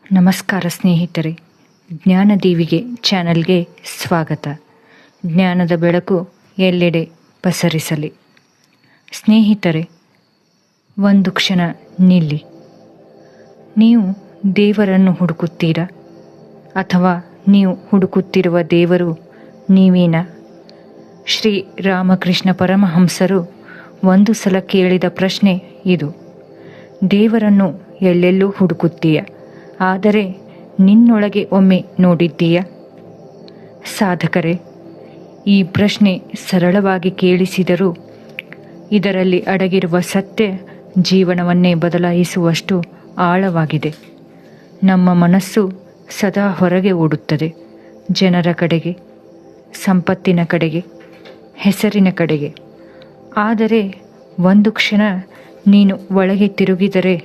ನಮಸ್ಕಾರ ಸ್ನೇಹಿತರೆ, ಜ್ಞಾನದೀವಿಗೆ ಚಾನಲ್ಗೆ ಸ್ವಾಗತ. ಜ್ಞಾನದ ಬೆಳಕು ಎಲ್ಲೆಡೆ ಪಸರಿಸಲಿ. ಸ್ನೇಹಿತರೆ, ಒಂದು ಕ್ಷಣ ನಿಲ್ಲಿ. ನೀವು ದೇವರನ್ನು ಹುಡುಕುತ್ತೀರಾ? ಅಥವಾ ನೀವು ಹುಡುಕುತ್ತಿರುವ ದೇವರು ನೀವೇನಾ? ಶ್ರೀ ರಾಮಕೃಷ್ಣ ಪರಮಹಂಸರು ಒಂದು ಸಲ ಕೇಳಿದ ಪ್ರಶ್ನೆ ಇದು. ದೇವರನ್ನು ಎಲ್ಲೆಲ್ಲೂ ಹುಡುಕುತ್ತೀಯ, ಆದರೆ ನಿನ್ನೊಳಗೆ ಒಮ್ಮೆ ನೋಡಿದ್ದೀಯಾ? ಸಾಧಕರೇ, ಈ ಪ್ರಶ್ನೆ ಸರಳವಾಗಿ ಕೇಳಿಸಿದರೂ ಇದರಲ್ಲಿ ಅಡಗಿರುವ ಸತ್ಯ ಜೀವನವನ್ನೇ ಬದಲಾಯಿಸುವಷ್ಟು ಆಳವಾಗಿದೆ. ನಮ್ಮ ಮನಸ್ಸು ಸದಾ ಹೊರಗೆ ಓಡುತ್ತದೆ, ಜನರ ಕಡೆಗೆ, ಸಂಪತ್ತಿನ ಕಡೆಗೆ, ಹೆಸರಿನ ಕಡೆಗೆ. ಆದರೆ ಒಂದು ಕ್ಷಣ ನೀನು ಒಳಗೆ ತಿರುಗಿದರೆ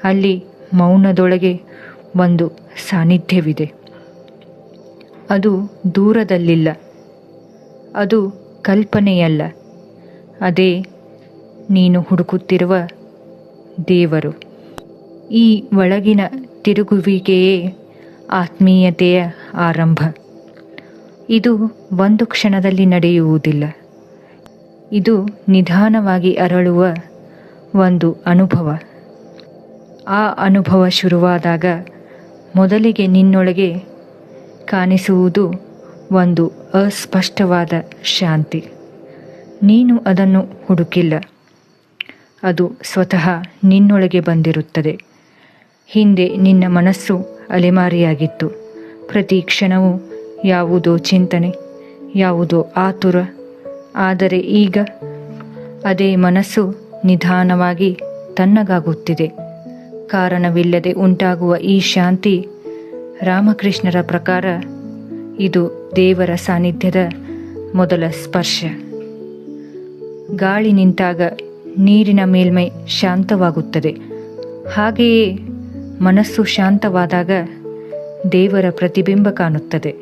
ಅಲ್ಲಿ ಮೌನದೊಳಗೆ ಒಂದು ಸಾನ್ನಿಧ್ಯವಿದೆ. ಅದು ದೂರದಲ್ಲಿಲ್ಲ, ಅದು ಕಲ್ಪನೆಯಲ್ಲ, ಅದೇ ನೀನು ಹುಡುಕುತ್ತಿರುವ ದೇವರು. ಈ ಒಳಗಿನ ತಿರುಗುವಿಕೆಯೇ ಆತ್ಮೀಯತೆಯ ಆರಂಭ. ಇದು ಒಂದು ಕ್ಷಣದಲ್ಲಿ ನಡೆಯುವುದಿಲ್ಲ. ಇದು ನಿಧಾನವಾಗಿ ಅರಳುವ ಒಂದು ಅನುಭವ. ಆ ಅನುಭವ ಶುರುವಾದಾಗ ಮೊದಲಿಗೆ ನಿನ್ನೊಳಗೆ ಕಾಣಿಸುವುದು ಒಂದು ಅಸ್ಪಷ್ಟವಾದ ಶಾಂತಿ. ನೀನು ಅದನ್ನು ಹುಡುಕಿಲ್ಲ, ಅದು ಸ್ವತಃ ನಿನ್ನೊಳಗೆ ಬಂದಿರುತ್ತದೆ. ಹಿಂದೆ ನಿನ್ನ ಮನಸ್ಸು ಅಲೆಮಾರಿಯಾಗಿತ್ತು. ಪ್ರತಿ ಕ್ಷಣವೂ ಯಾವುದೋ ಚಿಂತನೆ, ಯಾವುದೋ ಆತುರ. ಆದರೆ ಈಗ ಅದೇ ಮನಸ್ಸು ನಿಧಾನವಾಗಿ ತಣ್ಣಗಾಗುತ್ತಿದೆ. ಕಾರಣವಿಲ್ಲದೆ ಉಂಟಾಗುವ ಈ ಶಾಂತಿ, ರಾಮಕೃಷ್ಣರ ಪ್ರಕಾರ ಇದು ದೇವರ ಸಾನ್ನಿಧ್ಯದ ಮೊದಲ ಸ್ಪರ್ಶ. ಗಾಳಿ ನಿಂತಾಗ ನೀರಿನ ಮೇಲ್ಮೈ ಶಾಂತವಾಗುತ್ತದೆ. ಹಾಗೆಯೇ ಮನಸ್ಸು ಶಾಂತವಾದಾಗ ದೇವರ ಪ್ರತಿಬಿಂಬ ಕಾಣುತ್ತದೆ.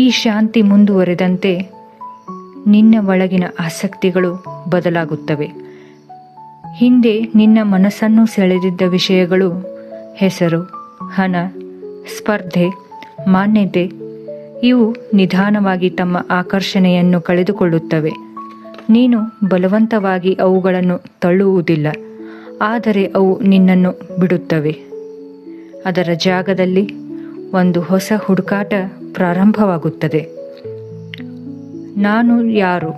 ಈ ಶಾಂತಿ ಮುಂದುವರೆದಂತೆ ನಿನ್ನ ಒಳಗಿನ ಆಸಕ್ತಿಗಳು ಬದಲಾಗುತ್ತವೆ. ಹಿಂದೆ ನಿನ್ನ ಮನಸ್ಸನ್ನು ಸೆಳೆದಿದ್ದ ವಿಷಯಗಳು, ಹೆಸರು, ಹಣ, ಸ್ಪರ್ಧೆ, ಮಾನ್ಯತೆ, ಇವು ನಿಧಾನವಾಗಿ ತಮ್ಮ ಆಕರ್ಷಣೆಯನ್ನು ಕಳೆದುಕೊಳ್ಳುತ್ತವೆ. ನೀನು ಬಲವಂತವಾಗಿ ಅವುಗಳನ್ನು ತಳ್ಳುವುದಿಲ್ಲ, ಆದರೆ ಅವು ನಿನ್ನನ್ನು ಬಿಡುತ್ತವೆ. ಅದರ ಜಾಗದಲ್ಲಿ ಒಂದು ಹೊಸ ಹುಡುಕಾಟ ಪ್ರಾರಂಭವಾಗುತ್ತದೆ. ನಾನು ಯಾರು?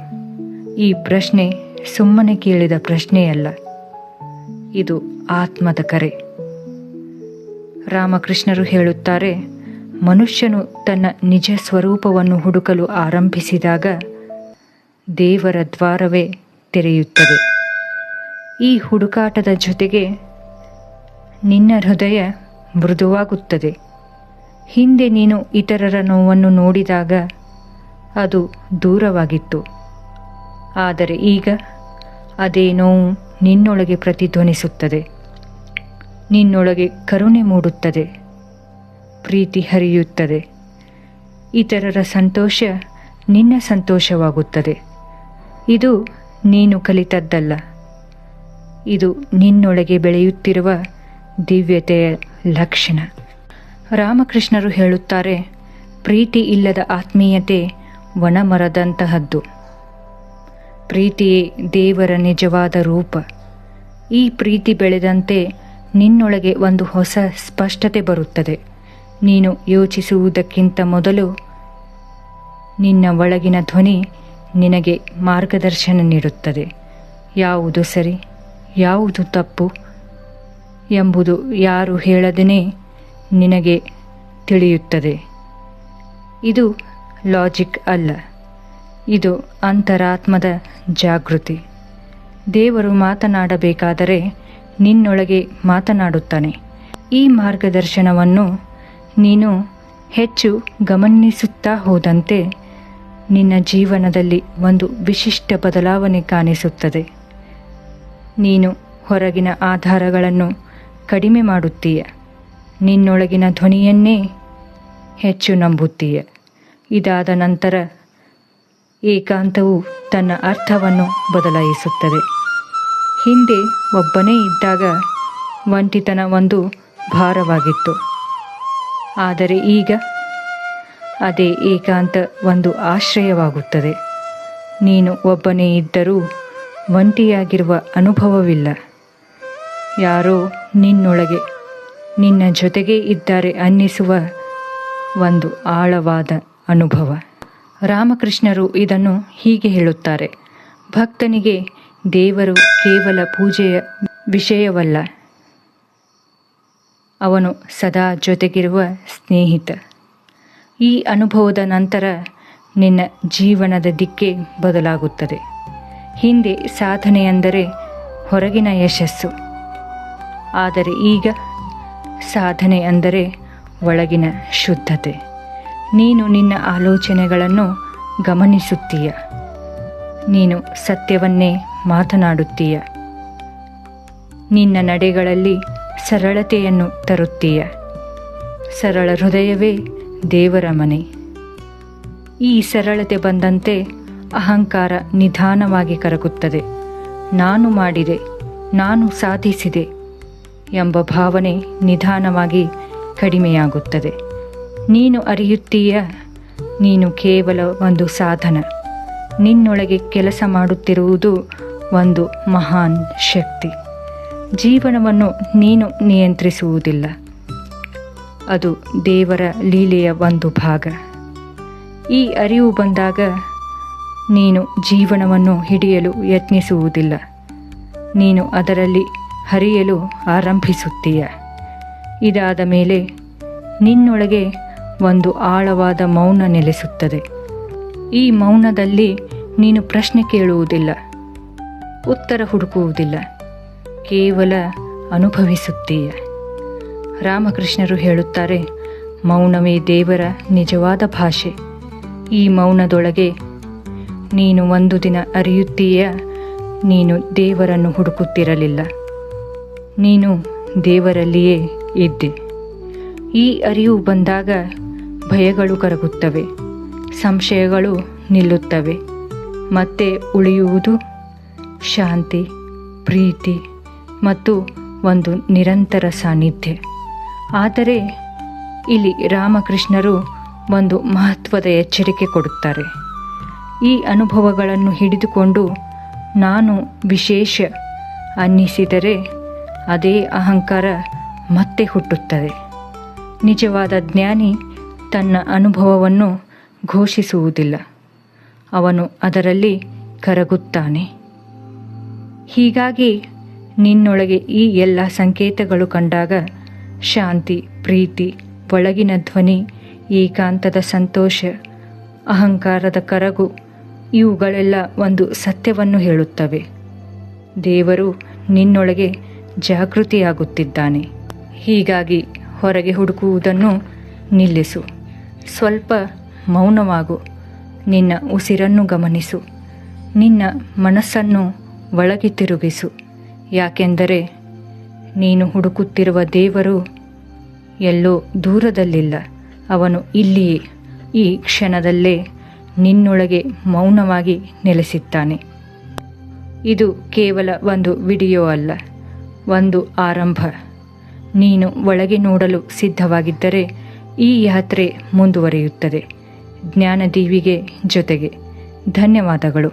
ಈ ಪ್ರಶ್ನೆ ಸುಮ್ಮನೆ ಕೇಳಿದ ಪ್ರಶ್ನೆಯಲ್ಲ, ಇದು ಆತ್ಮದ ಕರೆ. ರಾಮಕೃಷ್ಣರು ಹೇಳುತ್ತಾರೆ, ಮನುಷ್ಯನು ತನ್ನ ನಿಜ ಸ್ವರೂಪವನ್ನು ಹುಡುಕಲು ಆರಂಭಿಸಿದಾಗ ದೇವರ ದ್ವಾರವೇ ತೆರೆಯುತ್ತದೆ. ಈ ಹುಡುಕಾಟದ ಜೊತೆಗೆ ನಿನ್ನ ಹೃದಯ ಮೃದುವಾಗುತ್ತದೆ. ಹಿಂದೆ ನೀನು ಇತರರ ನೋವನ್ನು ನೋಡಿದಾಗ ಅದು ದೂರವಾಗಿತ್ತು, ಆದರೆ ಈಗ ಅದೇ ನೋವು ನಿನ್ನೊಳಗೆ ಪ್ರತಿಧ್ವನಿಸುತ್ತದೆ. ನಿನ್ನೊಳಗೆ ಕರುಣೆ ಮೂಡುತ್ತದೆ, ಪ್ರೀತಿ ಹರಿಯುತ್ತದೆ. ಇತರರ ಸಂತೋಷ ನಿನ್ನ ಸಂತೋಷವಾಗುತ್ತದೆ. ಇದು ನೀನು ಕಲಿತದ್ದಲ್ಲ, ಇದು ನಿನ್ನೊಳಗೆ ಬೆಳೆಯುತ್ತಿರುವ ದಿವ್ಯತೆಯ ಲಕ್ಷಣ. ರಾಮಕೃಷ್ಣರು ಹೇಳುತ್ತಾರೆ, ಪ್ರೀತಿ ಇಲ್ಲದ ಆತ್ಮೀಯತೆ ವನಮರದಂತಹದ್ದು. ಪ್ರೀತಿಯೇ ದೇವರ ನಿಜವಾದ ರೂಪ. ಈ ಪ್ರೀತಿ ಬೆಳೆದಂತೆ ನಿನ್ನೊಳಗೆ ಒಂದು ಹೊಸ ಸ್ಪಷ್ಟತೆ ಬರುತ್ತದೆ. ನೀನು ಯೋಚಿಸುವುದಕ್ಕಿಂತ ಮೊದಲು ನಿನ್ನ ಒಳಗಿನ ಧ್ವನಿ ನಿನಗೆ ಮಾರ್ಗದರ್ಶನ ನೀಡುತ್ತದೆ. ಯಾವುದು ಸರಿ, ಯಾವುದು ತಪ್ಪು ಎಂಬುದು ಯಾರು ಹೇಳದೇನೆ ನಿನಗೆ ತಿಳಿಯುತ್ತದೆ. ಇದು ಲಾಜಿಕ್ ಅಲ್ಲ, ಇದು ಅಂತರಾತ್ಮದ ಜಾಗೃತಿ. ದೇವರು ಮಾತನಾಡಬೇಕಾದರೆ ನಿನ್ನೊಳಗೆ ಮಾತನಾಡುತ್ತಾನೆ. ಈ ಮಾರ್ಗದರ್ಶನವನ್ನು ನೀನು ಹೆಚ್ಚು ಗಮನಿಸುತ್ತಾ ಹೋದಂತೆ ನಿನ್ನ ಜೀವನದಲ್ಲಿ ಒಂದು ವಿಶಿಷ್ಟ ಬದಲಾವಣೆ ಕಾಣಿಸುತ್ತದೆ. ನೀನು ಹೊರಗಿನ ಆಧಾರಗಳನ್ನು ಕಡಿಮೆ ಮಾಡುತ್ತೀಯ, ನಿನ್ನೊಳಗಿನ ಧ್ವನಿಯನ್ನೇ ಹೆಚ್ಚು ನಂಬುತ್ತೀಯ. ಇದಾದ ನಂತರ ಏಕಾಂತವು ತನ್ನ ಅರ್ಥವನ್ನು ಬದಲಾಯಿಸುತ್ತದೆ. ಹಿಂದೆ ಒಬ್ಬನೇ ಇದ್ದಾಗ ಒಂಟಿತನ ಒಂದು ಭಾರವಾಗಿತ್ತು. ಆದರೆ ಈಗ ಅದೇ ಏಕಾಂತ ಒಂದು ಆಶ್ರಯವಾಗುತ್ತದೆ. ನೀನು ಒಬ್ಬನೇ ಇದ್ದರೂ ಒಂಟಿಯಾಗಿರುವ ಅನುಭವವಿಲ್ಲ. ಯಾರೋ ನಿನ್ನೊಳಗೆ ನಿನ್ನ ಜೊತೆಗೇ ಇದ್ದಾರೆ ಅನ್ನಿಸುವ ಒಂದು ಆಳವಾದ ಅನುಭವ. ರಾಮಕೃಷ್ಣರು ಇದನ್ನು ಹೀಗೆ ಹೇಳುತ್ತಾರೆ: ಭಕ್ತನಿಗೆ ದೇವರು ಕೇವಲ ಪೂಜೆಯ ವಿಷಯವಲ್ಲ, ಅವನು ಸದಾ ಜೊತೆಗಿರುವ ಸ್ನೇಹಿತ. ಈ ಅನುಭವದ ನಂತರ ನಿನ್ನ ಜೀವನದ ದಿಕ್ಕೇ ಬದಲಾಗುತ್ತದೆ. ಹಿಂದೆ ಸಾಧನೆ ಅಂದರೆ ಹೊರಗಿನ ಯಶಸ್ಸು, ಆದರೆ ಈಗ ಸಾಧನೆ ಅಂದರೆ ಒಳಗಿನ ಶುದ್ಧತೆ. ನೀನು ನಿನ್ನ ಆಲೋಚನೆಗಳನ್ನು ಗಮನಿಸುತ್ತೀಯ, ನೀನು ಸತ್ಯವನ್ನೇ ಮಾತನಾಡುತ್ತೀಯ, ನಿನ್ನ ನಡೆಗಳಲ್ಲಿ ಸರಳತೆಯನ್ನು ತರುತ್ತೀಯ. ಸರಳ ಹೃದಯವೇ ದೇವರ ಮನೆ. ಈ ಸರಳತೆ ಬಂದಂತೆ ಅಹಂಕಾರ ನಿಧಾನವಾಗಿ ಕರಗುತ್ತದೆ. ನಾನು ಮಾಡಿದೆ, ನಾನು ಸಾಧಿಸಿದೆ ಎಂಬ ಭಾವನೆ ನಿಧಾನವಾಗಿ ಕಡಿಮೆಯಾಗುತ್ತದೆ. ನೀನು ಅರಿಯುತ್ತೀಯ, ನೀನು ಕೇವಲ ಒಂದು ಸಾಧನ. ನಿನ್ನೊಳಗೆ ಕೆಲಸ ಮಾಡುತ್ತಿರುವುದು ಒಂದು ಮಹಾನ್ ಶಕ್ತಿ. ಜೀವನವನ್ನು ನೀನು ನಿಯಂತ್ರಿಸುವುದಿಲ್ಲ, ಅದು ದೇವರ ಲೀಲೆಯ ಒಂದು ಭಾಗ. ಈ ಅರಿವು ಬಂದಾಗ ನೀನು ಜೀವನವನ್ನು ಹಿಡಿಯಲು ಯತ್ನಿಸುವುದಿಲ್ಲ, ನೀನು ಅದರಲ್ಲಿ ಹರಿಯಲು ಆರಂಭಿಸುತ್ತೀಯ. ಇದಾದ ಮೇಲೆ ನಿನ್ನೊಳಗೆ ಒಂದು ಆಳವಾದ ಮೌನ ನೆಲೆಸುತ್ತದೆ. ಈ ಮೌನದಲ್ಲಿ ನೀನು ಪ್ರಶ್ನೆ ಕೇಳುವುದಿಲ್ಲ, ಉತ್ತರ ಹುಡುಕುವುದಿಲ್ಲ, ಕೇವಲ ಅನುಭವಿಸುತ್ತೀಯ. ರಾಮಕೃಷ್ಣರು ಹೇಳುತ್ತಾರೆ, ಮೌನವೇ ದೇವರ ನಿಜವಾದ ಭಾಷೆ. ಈ ಮೌನದೊಳಗೆ ನೀನು ಒಂದು ದಿನ ಅರಿಯುತ್ತೀಯ, ನೀನು ದೇವರನ್ನು ಹುಡುಕುತ್ತಿರಲಿಲ್ಲ, ನೀನು ದೇವರಲ್ಲಿಯೇ ಇದ್ದೆ. ಈ ಅರಿವು ಬಂದಾಗ ಭಯಗಳು ಕರಗುತ್ತವೆ, ಸಂಶಯಗಳು ನಿಲ್ಲುತ್ತವೆ. ಮತ್ತೆ ಉಳಿಯುವುದು ಶಾಂತಿ, ಪ್ರೀತಿ ಮತ್ತು ಒಂದು ನಿರಂತರ ಸಾನ್ನಿಧ್ಯ. ಆದರೆ ಇಲ್ಲಿ ರಾಮಕೃಷ್ಣರು ಒಂದು ಮಹತ್ವದ ಎಚ್ಚರಿಕೆ ಕೊಡುತ್ತಾರೆ. ಈ ಅನುಭವಗಳನ್ನು ಹಿಡಿದುಕೊಂಡು ನಾನು ವಿಶೇಷ ಅನ್ನಿಸಿದರೆ ಅದೇ ಅಹಂಕಾರ ಮತ್ತೆ ಹುಟ್ಟುತ್ತದೆ. ನಿಜವಾದ ಜ್ಞಾನಿ ತನ್ನ ಅನುಭವವನ್ನು ಘೋಷಿಸುವುದಿಲ್ಲ, ಅವನು ಅದರಲ್ಲಿ ಕರಗುತ್ತಾನೆ. ಹೀಗಾಗಿ ನಿನ್ನೊಳಗೆ ಈ ಎಲ್ಲ ಸಂಕೇತಗಳು ಕಂಡಾಗ ಶಾಂತಿ, ಪ್ರೀತಿ, ಒಳಗಿನ ಧ್ವನಿ, ಏಕಾಂತದ ಸಂತೋಷ, ಅಹಂಕಾರದ ಕರಗು, ಇವುಗಳೆಲ್ಲ ಒಂದು ಸತ್ಯವನ್ನು ಹೇಳುತ್ತವೆ. ದೇವರು ನಿನ್ನೊಳಗೆ ಜಾಗೃತಿಯಾಗುತ್ತಿದ್ದಾನೆ. ಹೀಗಾಗಿ ಹೊರಗೆ ಹುಡುಕುವುದನ್ನು ನಿಲ್ಲಿಸು, ಸ್ವಲ್ಪ ಮೌನವಾಗು, ನಿನ್ನ ಉಸಿರನ್ನು ಗಮನಿಸು, ನಿನ್ನ ಮನಸ್ಸನ್ನು ಒಳಗೆ ತಿರುಗಿಸು. ಯಾಕೆಂದರೆ ನೀನು ಹುಡುಕುತ್ತಿರುವ ದೇವರು ಎಲ್ಲೋ ದೂರದಲ್ಲಿಲ್ಲ, ಅವನು ಇಲ್ಲಿಯೇ ಈ ಕ್ಷಣದಲ್ಲೇ ನಿನ್ನೊಳಗೆ ಮೌನವಾಗಿ ನೆಲೆಸಿದ್ದಾನೆ. ಇದು ಕೇವಲ ಒಂದು ವಿಡಿಯೋ ಅಲ್ಲ, ಒಂದು ಆರಂಭ. ನೀನು ಒಳಗೆ ನೋಡಲು ಸಿದ್ಧವಾಗಿದ್ದರೆ ಈ ಯಾತ್ರೆ ಮುಂದುವರಿಯುತ್ತದೆ. ಜ್ಞಾನದೀವಿಗೆ ಜೊತೆಗೆ. ಧನ್ಯವಾದಗಳು.